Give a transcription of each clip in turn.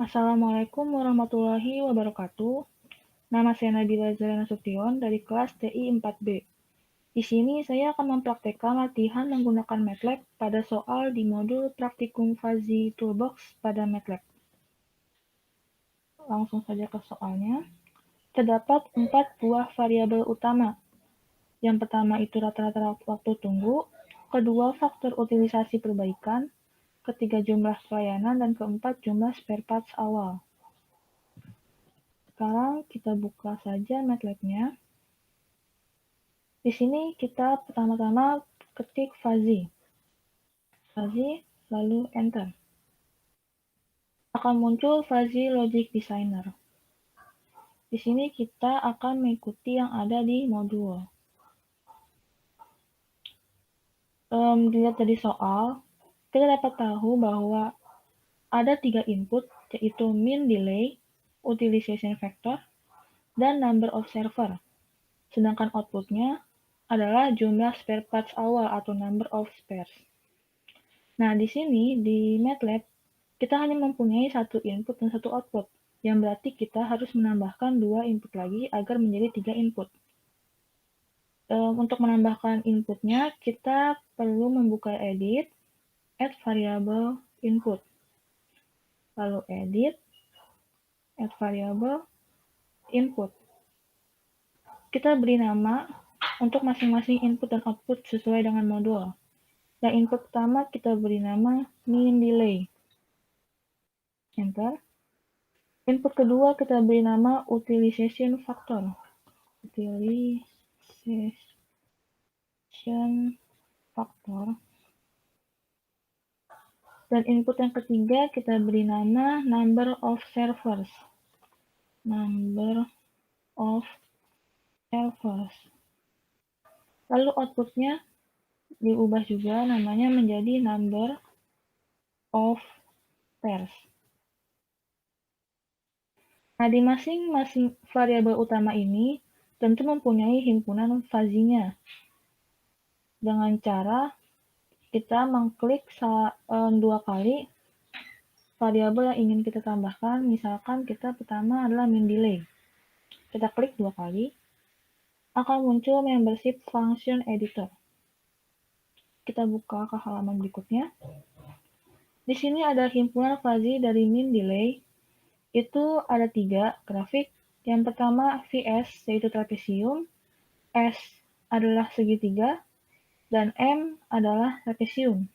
Assalamualaikum warahmatullahi wabarakatuh. Nama saya Nabila Zara Nasution dari kelas TI 4B. Di sini saya akan mempraktekkan latihan menggunakan MATLAB pada soal di modul Praktikum Fuzzy Toolbox pada MATLAB. Langsung saja ke soalnya. Terdapat 4 buah variabel utama. Yang pertama itu rata-rata waktu tunggu, kedua faktor utilisasi perbaikan, ketiga jumlah pelayanan, dan keempat jumlah spare parts awal. Sekarang kita buka saja MATLAB-nya. Di sini kita pertama-tama ketik fuzzy, lalu enter. Akan muncul Fuzzy Logic Designer. Di sini kita akan mengikuti yang ada di modul. Dilihat dari soal, kita dapat tahu bahwa ada 3 input, yaitu mean delay, utilization factor, dan number of server. Sedangkan outputnya adalah jumlah spare parts awal atau number of spares. Nah, di sini di MATLAB, kita hanya mempunyai satu input dan satu output, yang berarti kita harus menambahkan 2 input lagi agar menjadi 3 input. Untuk menambahkan inputnya, kita perlu membuka edit, add variable input. Lalu edit, add variable input. Kita beri nama untuk masing-masing input dan output sesuai dengan modul. Yang input pertama kita beri nama mean delay. Enter. Input kedua kita beri nama utilization factor. Utilization factor. Dan input yang ketiga kita beri nama number of servers. Number of servers. Lalu outputnya diubah juga namanya menjadi number of pairs. Nah, di masing-masing variabel utama ini tentu mempunyai himpunan fuzzy-nya. Dengan cara kita mengklik 2 kali variabel yang ingin kita tambahkan. Misalkan kita pertama adalah mean delay. Kita klik 2 kali, akan muncul membership function editor. Kita buka ke halaman berikutnya. Di sini ada himpunan fuzzy dari mean delay. Itu ada 3 grafik. Yang pertama VS, yaitu trapesium, S adalah segitiga, dan M adalah trapesium.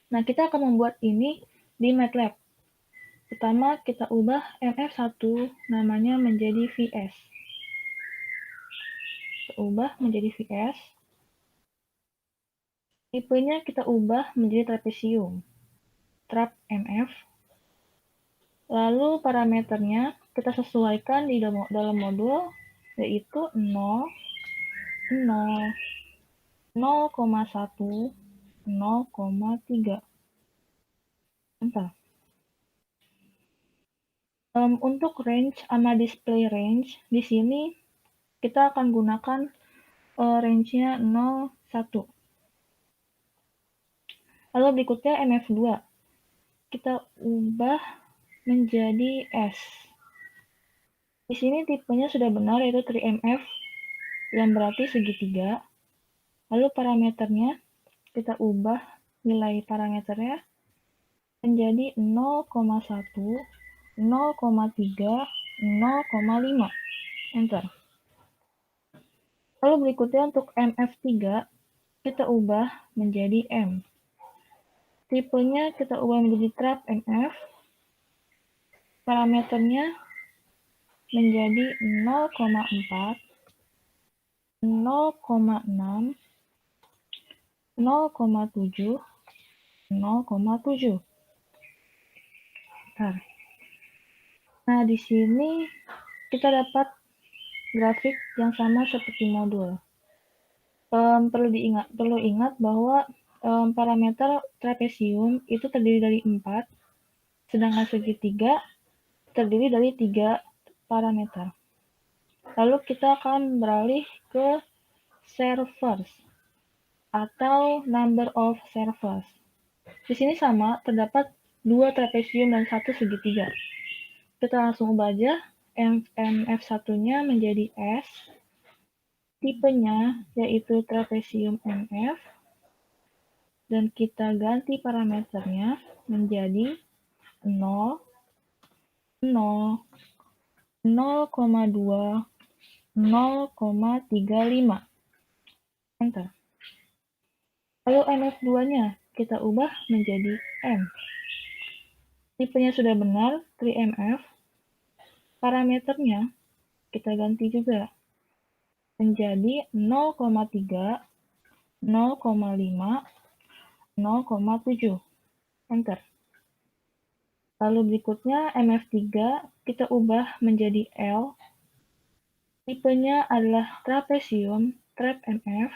Nah, kita akan membuat ini di MATLAB. Pertama, kita ubah MF1 namanya menjadi VS. Kita ubah menjadi VS. Tipenya kita ubah menjadi trapesium. Trap MF. Lalu parameternya kita sesuaikan di dalam modul, yaitu 0, 0, 0,1, 0,3. Enter. Untuk range sama display range, di sini kita akan gunakan range-nya 0, 1. Lalu berikutnya MF2. Kita ubah menjadi S. Di sini tipenya sudah benar, yaitu 3MF, yang berarti segitiga. Lalu parameternya kita ubah nilai parameternya menjadi 0,1, 0,3, 0,5. Enter. Lalu berikutnya untuk MF3 kita ubah menjadi M. Tipenya kita ubah menjadi trap MF. Parameternya menjadi 0,4, 0,6, 0,7, 0,7. Nah, di sini kita dapat grafik yang sama seperti modul. Perlu ingat bahwa parameter trapesium itu terdiri dari 4, sedangkan segitiga terdiri dari 3 parameter. Lalu kita akan beralih ke servers atau number of servers. Di sini sama, terdapat 2 trapesium dan 1 segitiga. Kita langsung ubah aja MF1-nya menjadi S, tipenya yaitu trapesium MF, dan kita ganti parameternya menjadi 0, 0, 0,2, 0,35. Enter. Lalu MF2-nya kita ubah menjadi M. Tipenya sudah benar, 3MF. Parameternya kita ganti juga menjadi 0,3, 0,5, 0,7. Enter. Lalu berikutnya MF3 kita ubah menjadi L. Tipenya adalah trapesium trap MF.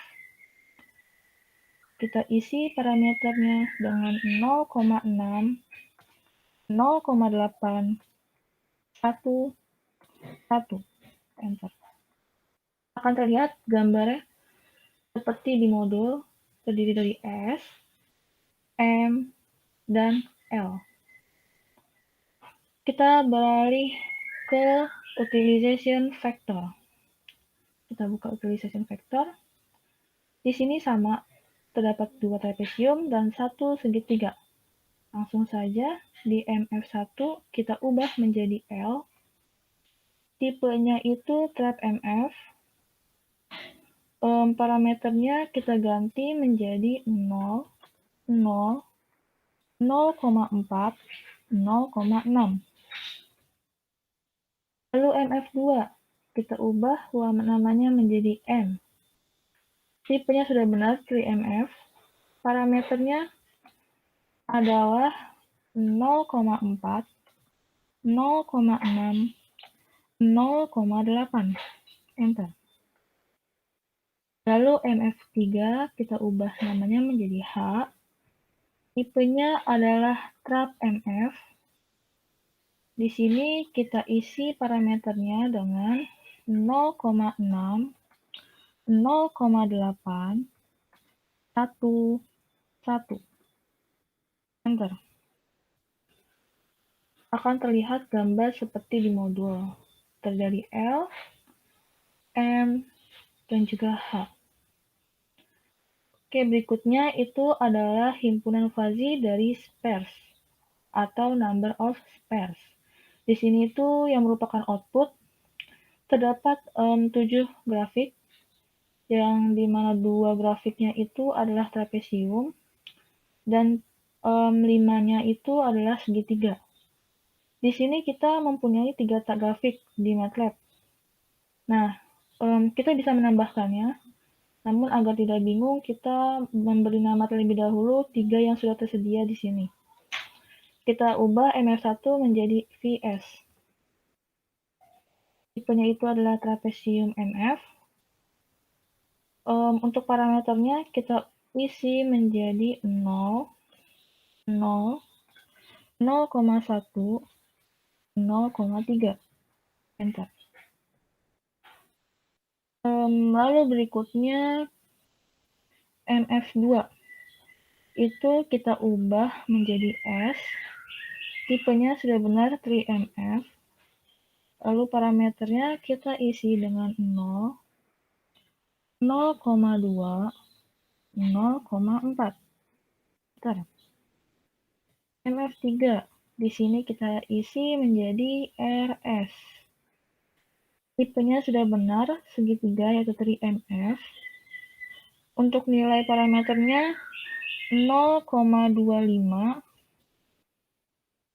Kita isi parameternya dengan 0,6, 0,8, 1, 1. Enter. Akan terlihat gambarnya seperti di modul, terdiri dari S, M, dan L. Kita beralih ke utilization factor. Kita buka utilization factor. Di sini sama, terdapat 2 trapesium dan 1 segitiga. Langsung saja di MF1 kita ubah menjadi L. Tipenya itu trap MF. Parameternya kita ganti menjadi 0, 0, 0,4, 0,6. Lalu MF2 kita ubah namanya menjadi M. Tipenya sudah benar 3MF. Parameternya adalah 0,4, 0,6, 0,8. Enter. Lalu MF3 kita ubah namanya menjadi H. Tipenya adalah trap MF. Di sini kita isi parameternya dengan 0,6, 0,8, 1, 1. Enter. Akan terlihat gambar seperti di modul, terdiri L, M, dan juga H. Oke, berikutnya itu adalah himpunan fuzzy dari spares atau number of spares. Di sini itu yang merupakan output terdapat 7 grafik, yang dimana 2 grafiknya itu adalah trapesium dan 5-nya itu adalah segitiga. Di sini kita mempunyai 3 grafik di MATLAB. Nah, kita bisa menambahkannya, namun agar tidak bingung, kita memberi nama terlebih dahulu 3 yang sudah tersedia di sini. Kita ubah MF1 menjadi VS. Tipenya itu adalah trapesium MF. Untuk parameternya kita isi menjadi 0, 0, 0,1, 0,3. Enter. Lalu berikutnya MF2 itu kita ubah menjadi S. Tipenya sudah benar 3MF. Lalu parameternya kita isi dengan 0, 0,2, 0,4. Bentar. MF3 di sini kita isi menjadi RS. Tipenya sudah benar, segitiga yaitu 3MF. Untuk nilai parameternya 0,25,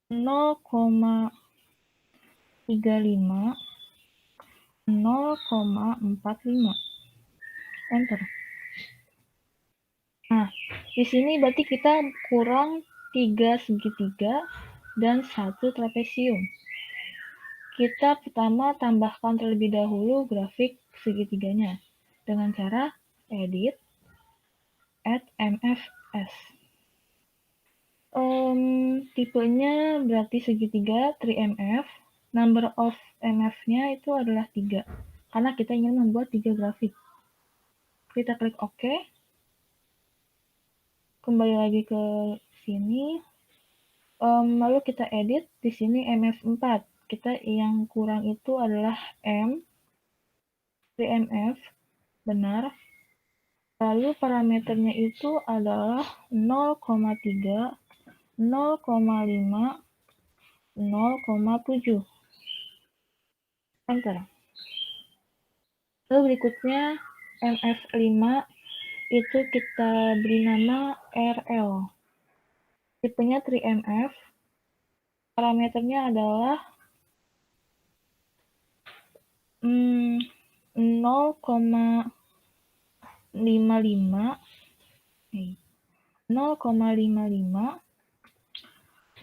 0,35, 0,45. Enter. Nah, di sini berarti kita kurang 3 segitiga dan 1 trapesium. Kita pertama tambahkan terlebih dahulu grafik segitiganya dengan cara edit, add MFS. Tipenya berarti segitiga 3MF. Number of MF-nya itu adalah 3. Karena kita ingin membuat 3 grafik. Kita klik OK. Kembali lagi ke sini. Lalu kita edit di sini MF4. Kita yang kurang itu adalah M, 3MF, benar. Lalu parameternya itu adalah 0,3, 0,5, 0,7. Enter. Lalu berikutnya MF5 itu kita beri nama RL. Tipenya 3MF. Parameternya adalah 0,55, 0,55,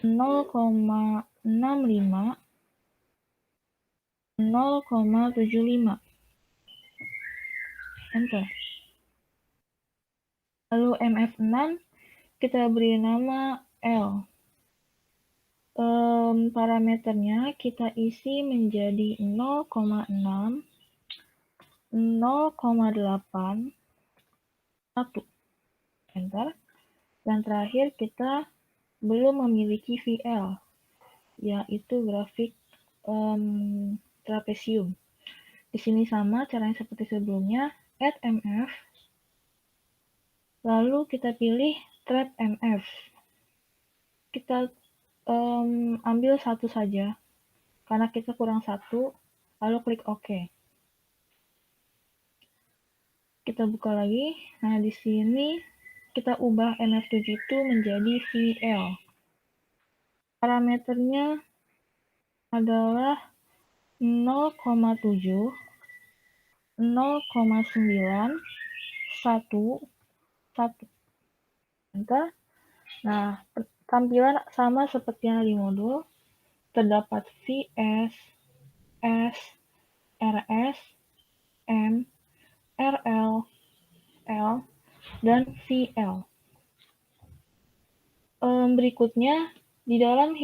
0,65, 0,75. Enter. Lalu MF6 kita beri nama L. Parameternya kita isi menjadi 0,6, 0,8, 1. Enter. Dan terakhir kita belum memiliki VL, yaitu grafik trapesium. Di sini sama caranya seperti sebelumnya, add MF, lalu kita pilih trap MF. Kita ambil satu saja, karena kita kurang satu, lalu klik OK. Kita buka lagi. Nah, di sini kita ubah MF7 itu menjadi VL. Parameternya adalah 0,7, 0,9, 1, 1. Enter. Nah, tampilan sama seperti yang di modul. Terdapat VS, S, RS, M, RL, L, dan VL. Berikutnya, di dalam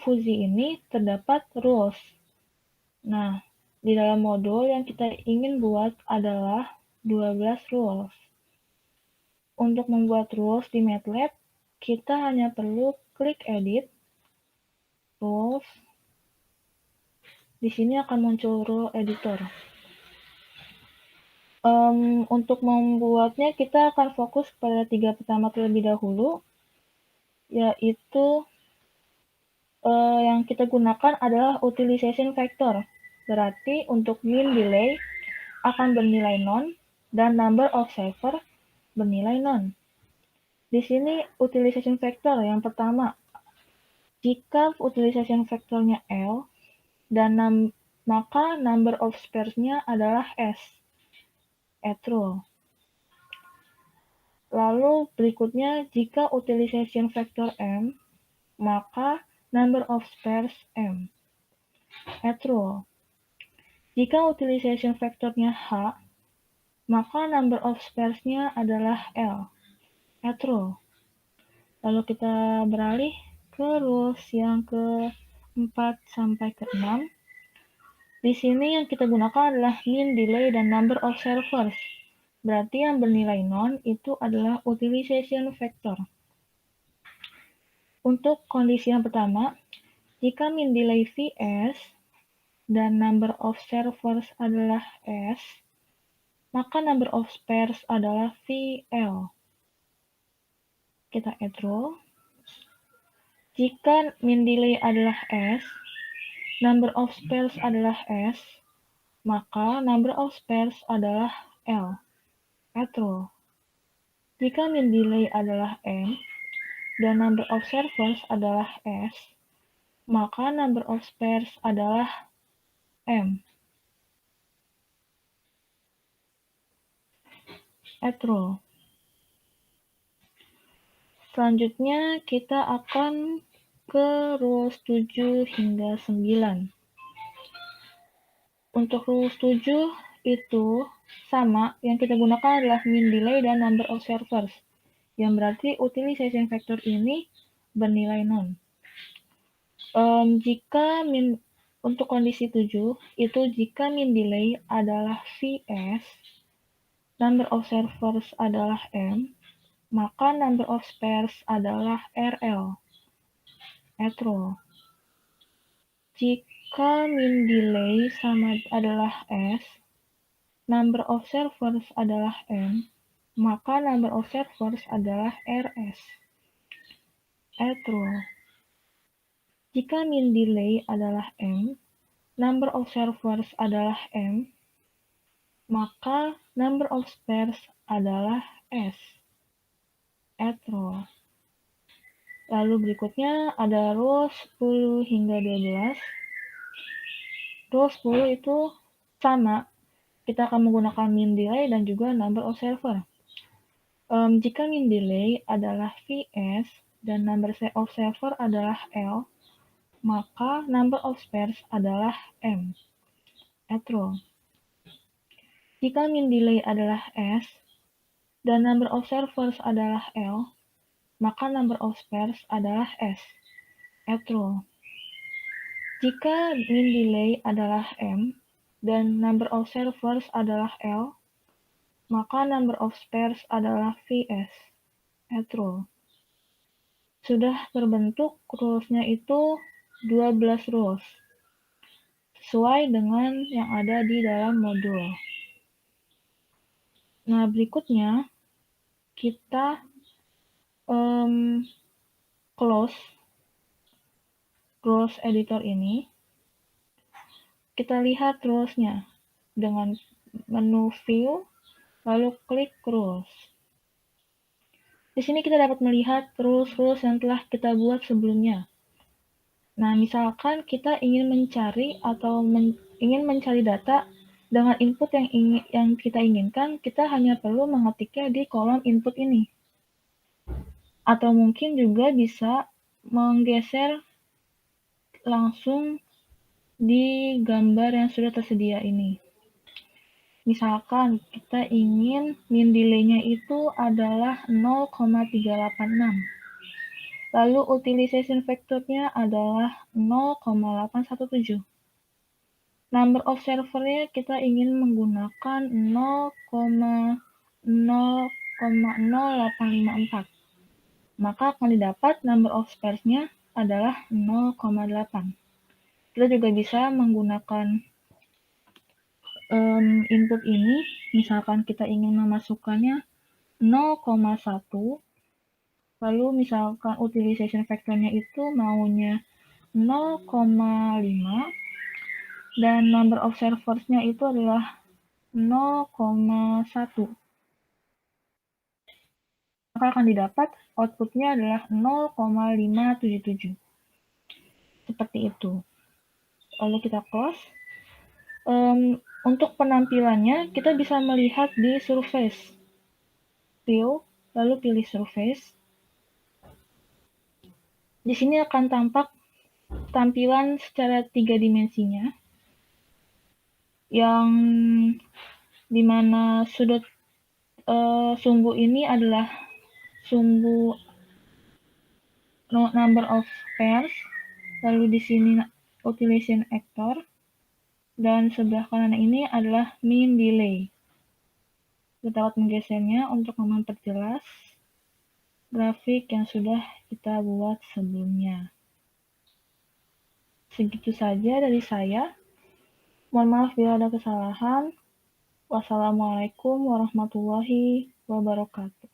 fuzzy ini terdapat rules. Nah, di dalam modul yang kita ingin buat adalah 12 rules. Untuk membuat rules di MATLAB, kita hanya perlu klik edit, rules. Di sini akan muncul rule editor. Untuk membuatnya, kita akan fokus pada 3 pertama terlebih dahulu, yaitu yang kita gunakan adalah utilization factor. Berarti untuk mean delay akan bernilai non dan number of saver bernilai non. Di sini utilization factor yang pertama, jika utilization factornya L dan maka number of spares-nya adalah S, true. Lalu berikutnya, jika utilization factor M, maka number of spares M, true. Jika utilization factornya H, maka number of spares-nya adalah L, true. Lalu kita beralih ke rules yang ke-4 sampai ke-6. Di sini yang kita gunakan adalah mean delay dan number of servers. Berarti yang bernilai non itu adalah utilization factor. Untuk kondisi yang pertama, jika mean delay Vs dan number of servers adalah S, maka number of spares adalah VL. Kita add rule. Jika mean delay adalah S, number of spares adalah S, maka number of spares adalah L. Add rule. Jika mean delay adalah M dan number of servers adalah S, maka number of spares adalah M. Add rule. Selanjutnya kita akan ke rules 7 hingga 9. Untuk rules 7 itu sama, yang kita gunakan adalah mean delay dan number of servers, yang berarti utilization factor ini bernilai non. Untuk kondisi 7, itu jika mean delay adalah Vs, number of servers adalah M, maka number of spares adalah RL. at roll. Jika mean delay sama adalah S, number of servers adalah M, maka number of servers adalah RS, at roll. Jika mean delay adalah M, number of servers adalah M, maka number of spares adalah S, at roll. Lalu berikutnya ada row 10 hingga 12. Row 10 itu sama, kita akan menggunakan mean delay dan juga number of server. Jika mean delay adalah Vs dan number of server adalah L, maka number of spares adalah M, at roll. Jika mean delay adalah S dan number of servers adalah L, maka number of spares adalah S, at roll. Jika mean delay adalah M dan number of servers adalah L, maka number of spares adalah Vs, at roll. Sudah terbentuk rules-nya itu 12 rules, sesuai dengan yang ada di dalam modul. Nah, berikutnya kita close rules editor ini. Kita lihat rules-nya dengan menu view, lalu klik rules. Di sini kita dapat melihat rules-rules yang telah kita buat sebelumnya. Nah, misalkan kita ingin mencari atau ingin mencari data dengan input yang kita inginkan, kita hanya perlu mengetiknya di kolom input ini. Atau mungkin juga bisa menggeser langsung di gambar yang sudah tersedia ini. Misalkan kita ingin mean delay-nya itu adalah 0,386. Lalu utilization factor-nya adalah 0,817. Number of server-nya kita ingin menggunakan 0,0854. Maka akan didapat number of spares-nya adalah 0,8. Kita juga bisa menggunakan input ini, misalkan kita ingin memasukkannya 0,1, lalu misalkan utilization factor-nya itu maunya 0,5, dan number of servers-nya itu adalah 0,1. Maka akan didapat output-nya adalah 0,577. Seperti itu. Lalu kita close. Untuk penampilannya, kita bisa melihat di surface. View, lalu pilih surface. Di sini akan tampak tampilan secara 3 dimensinya, yang dimana sudut sumbu ini adalah sumbu number of pairs, lalu di sini utilization factor, dan sebelah kanan ini adalah mean delay. Kita dapat menggesernya untuk memperjelas grafik yang sudah kita buat sebelumnya. Segitu saja dari saya. Mohon maaf bila ada kesalahan. Wassalamualaikum warahmatullahi wabarakatuh.